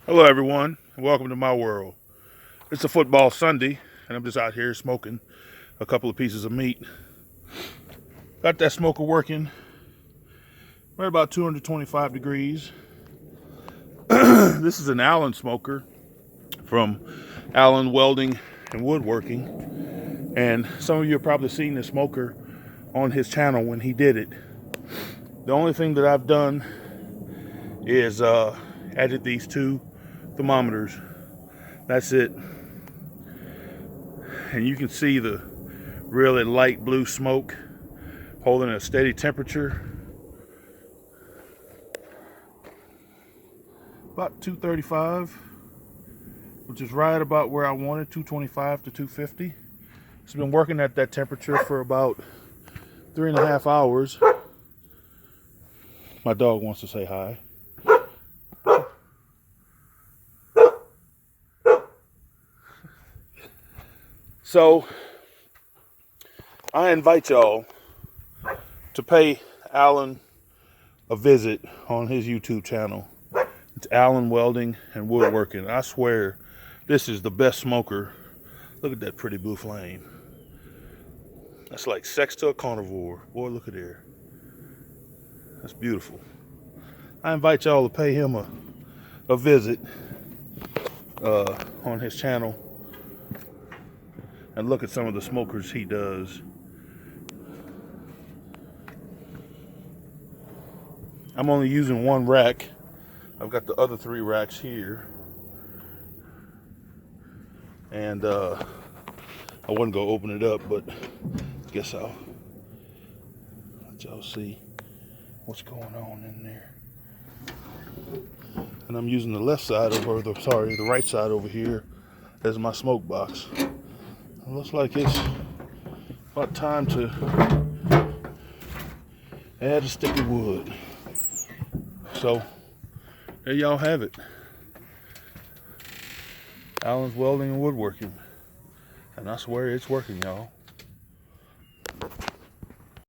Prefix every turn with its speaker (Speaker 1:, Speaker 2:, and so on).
Speaker 1: Hello, everyone, and welcome to my world. It's a football Sunday, and I'm just out here smoking a couple of pieces of meat. Got that smoker working right about 225 degrees. This is an Allen smoker from Allen Welding and Woodworking, and some of you have probably seen the smoker on his channel when he did it. The only thing that I've done is added these two thermometers. That's it. And you can see the really light blue smoke holding a steady temperature. About 235, which is right about where I wanted, 225 to 250. It's been working at that temperature for about 3.5 hours. My dog wants to say hi. So I invite y'all to pay Allen a visit on his YouTube channel. It's Allen Welding and Woodworking. I swear this is the best smoker. Look at that pretty blue flame. That's like sex to a carnivore. Boy, look at there. That's beautiful. I invite y'all to pay him a visit on his channel and look at some of the smokers he does. I'm only using one rack. I've got the other 3 racks here. And I wouldn't go open it up, but I guess I'll let y'all see what's going on in there. And I'm using the left side over the right side over here as my smoke box. It looks like it's about time to add a stick of wood. So there y'all have it. Allen's Welding and Woodworking. And I swear it's working, y'all.